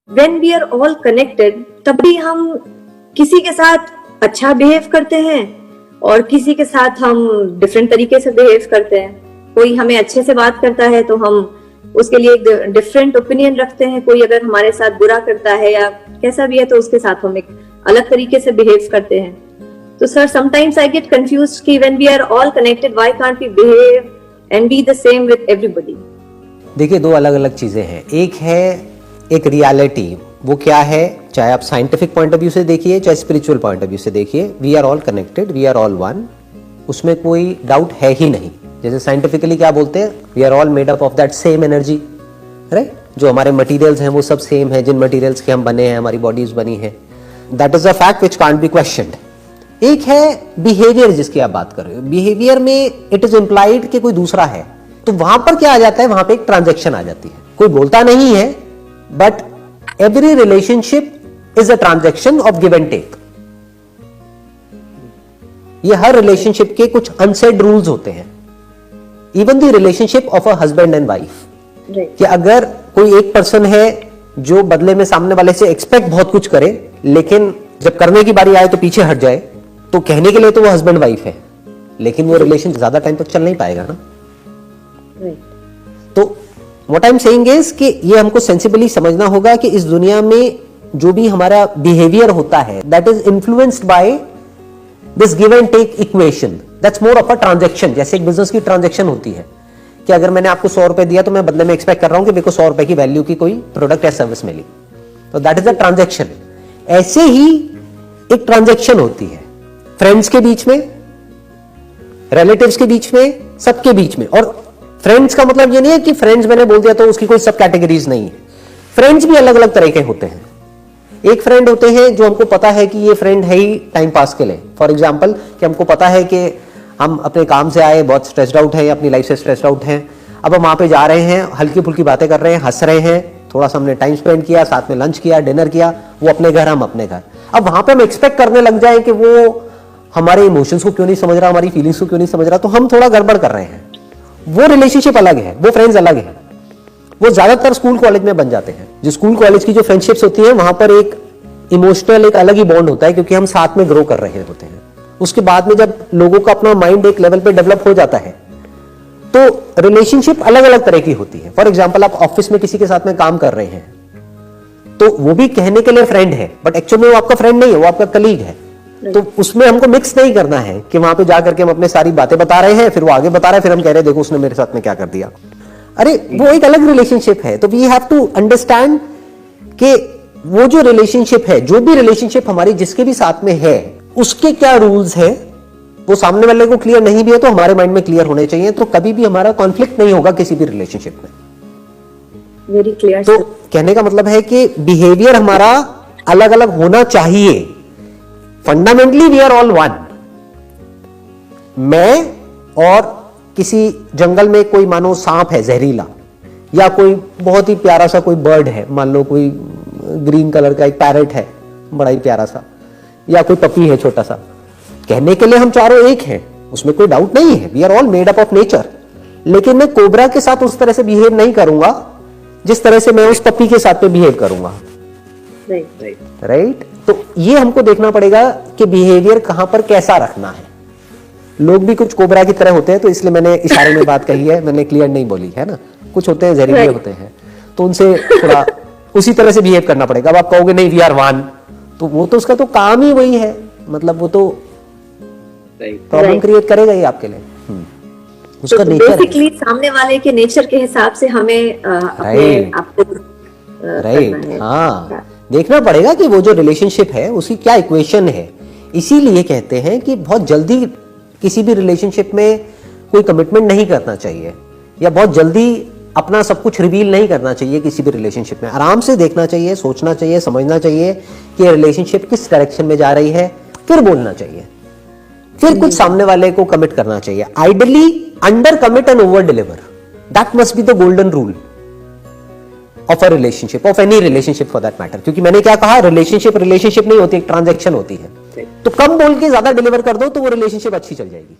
When we are all connected, तभी हम किसी के साथ अच्छा बिहेव करते हैं और किसी के साथ हम डिफरेंट तरीके से बिहेव करते हैं। कोई हमें अच्छे से बात करता है तो हम उसके लिए एक डिफरेंट ओपिनियन रखते हैं। कोई अगर हमारे साथ बुरा करता है या कैसा भी है तो उसके साथ हम एक अलग तरीके से बिहेव करते हैं। तो sir, sometimes I get confused कि when we are all connected, why can't we behave and be the same with everybody. देखिए, दो अलग अलग चीजें हैं। एक है एक रियलिटी, वो क्या है, चाहे आप साइंटिफिक पॉइंट ऑफ व्यू से देखिए चाहे स्पिरिचुअल पॉइंट ऑफ व्यू से देखिए, we are all connected, we are all one, उसमें कोई डाउट है ही नहीं। जैसे साइंटिफिकली क्या बोलते हैं, we are all made up of that same energy, right. जो हमारे मटेरियल्स हैं वो सब सेम है, जिन मटेरियल्स के हम बने हैं, हमारी बॉडीज बनी है, that is a fact which can't be questioned. एक है बिहेवियर, जिसकी आप बात कर रहे हो। बिहेवियर में इट इज इंप्लाइड कि कोई दूसरा है, तो वहां पर क्या आ जाता है, वहां पे एक ट्रांजैक्शन आ जाती है। कोई बोलता नहीं है, but every relationship is a transaction of give and take. ये हर रिलेशनशिप के कुछ अनसेड रूल्स होते हैं। Even the relationship of a husband and wife, कि अगर कोई एक पर्सन है जो बदले में सामने वाले से एक्सपेक्ट बहुत कुछ करे, लेकिन जब करने की बारी आए तो पीछे हट जाए, तो कहने के लिए तो वो हस्बैंड वाइफ है, लेकिन वो रिलेशन ज्यादा टाइम तक चल नहीं पाएगा ना। तो what I am saying is कि ये हमको सेंसिबली समझना होगा कि इस दुनिया में जो भी हमारा बिहेवियर होता है, that is influenced by this give and take equation, that's more of a transaction. जैसे एक बिजनेस की ट्रांजैक्शन होती है कि अगर मैंने आपको 100 रुपए दिया तो मैं बदले में एक्सपेक्ट कर रहा हूं कि मेरे को 100 रुपए की वैल्यू की कोई प्रोडक्ट या सर्विस मिली, तो दैट इज अ ट्रांजैक्शन। ऐसे ही एक ट्रांजैक्शन होती है फ्रेंड्स के बीच में, रिलेटिव्स के बीच में, सबके बीच में। और फ्रेंड्स का मतलब ये नहीं है कि फ्रेंड्स मैंने बोल दिया तो उसकी कोई सब कैटेगरीज नहीं है। फ्रेंड्स भी अलग अलग तरह के होते हैं। एक फ्रेंड होते हैं जो हमको पता है कि ये फ्रेंड है ही टाइम पास के लिए। फॉर एग्जाम्पल, कि हमको पता है कि हम अपने काम से आए, बहुत स्ट्रेस्ड आउट है या अपनी लाइफ से स्ट्रेस्ड आउट हैं, अब हम वहां पे जा रहे हैं, हल्की फुल्की बातें कर रहे हैं, हंस रहे हैं, थोड़ा सा हमने टाइम स्पेंड किया, साथ में लंच किया, डिनर किया, वो अपने घर, हम अपने घर। अब वहां पे हम एक्सपेक्ट करने लग जाए कि वो हमारे इमोशंस को क्यों नहीं समझ रहा, हमारी फीलिंग्स को क्यों नहीं समझ रहा, तो हम थोड़ा गड़बड़ कर रहे हैं। वो रिलेशनशिप अलग है, वो फ्रेंड्स अलग है। वो ज्यादातर स्कूल कॉलेज में बन जाते हैं। जो स्कूल कॉलेज की जो फ्रेंडशिप्स होती है, वहां पर एक इमोशनल एक अलग ही बॉन्ड होता है, क्योंकि हम साथ में ग्रो कर रहे होते हैं। उसके बाद में जब लोगों का अपना माइंड एक लेवल पे डेवलप हो जाता है, तो रिलेशनशिप अलग अलग तरह की होती है। फॉर एग्जाम्पल, आप ऑफिस में किसी के साथ में काम कर रहे हैं, तो वो भी कहने के लिए फ्रेंड है, बट एक्चुअली में वो आपका फ्रेंड नहीं है, वो आपका कलीग है। तो उसमें हमको मिक्स नहीं करना है कि वहां पे जाकर के हम अपने सारी बातें बता रहे हैं, फिर वो आगे बता रहे हैं, फिर हम कह रहे हैं देखो उसने मेरे साथ में क्या कर दिया। अरे वो एक अलग रिलेशनशिप है। तो वी हैव टू अंडरस्टैंड कि वो जो रिलेशनशिप है, जो भी रिलेशनशिप हमारी जिसके भी साथ में है, उसके क्या रूल्स है, वो सामने वाले को क्लियर नहीं भी है तो हमारे माइंड में क्लियर होने चाहिए। तो कभी भी हमारा कॉन्फ्लिक्ट नहीं होगा किसी भी रिलेशनशिप में। Very clear. तो कहने का मतलब है कि बिहेवियर हमारा अलग अलग होना चाहिए। Fundamentally we are all one. मैं और किसी जंगल में कोई मानो सांप है जहरीला, या कोई बहुत ही प्यारा सा कोई बर्ड है, मान लो कोई ग्रीन कलर का एक पैरेट है बड़ा ही प्यारा सा, या कोई पपी है छोटा सा, कहने के लिए हम चारों एक हैं, उसमें कोई डाउट नहीं है। We are all made up of nature. लेकिन मैं कोबरा के साथ उस तरह से बिहेव नहीं करूंगा जिस तरह से मैं उस पपी के साथ में बिहेव करूंगा। राइट। तो ये हमको देखना पड़ेगा कि बिहेवियर कहां पर कैसा रखना है। लोग भी कुछ कोबरा की तरह होते हैं, तो इसलिए मैंने इशारे में बात कही है, मैंने क्लियर नहीं बोली है ना। कुछ होते हैं जहरीले होते हैं, तो उनसे थोड़ा उसी तरह से बिहेव करना पड़ेगा। अब आप कहोगे नहीं वी आर वन, तो वो तो उसका तो काम ही वही है, मतलब वो तो प्रॉब्लम क्रिएट करेगा ही आपके लिए। उसका तो बेसिकली सामने वाले के नेचर के हिसाब से हमें अपने आपको राइट, हाँ, देखना पड़ेगा कि वो जो रिलेशनशिप है उसकी क्या इक्वेशन है। इसीलिए कहते हैं कि बहुत जल्दी किसी भी रिलेशनशिप में कोई कमिटमेंट नहीं करना चाहिए, या बहुत जल्दी अपना सब कुछ रिवील नहीं करना चाहिए किसी भी रिलेशनशिप में। आराम से देखना चाहिए, सोचना चाहिए, समझना चाहिए कि रिलेशनशिप किस डायरेक्शन में जा रही है, फिर बोलना चाहिए, फिर कुछ सामने वाले को कमिट करना चाहिए। Ideally under commit and over deliver, that must be the golden rule of a relationship, of any relationship for that matter. क्योंकि मैंने क्या कहा, रिलेशनशिप नहीं होती, एक ट्रांजैक्शन होती है। तो कम बोल के ज्यादा डिलीवर कर दो तो वो रिलेशनशिप अच्छी चल जाएगी।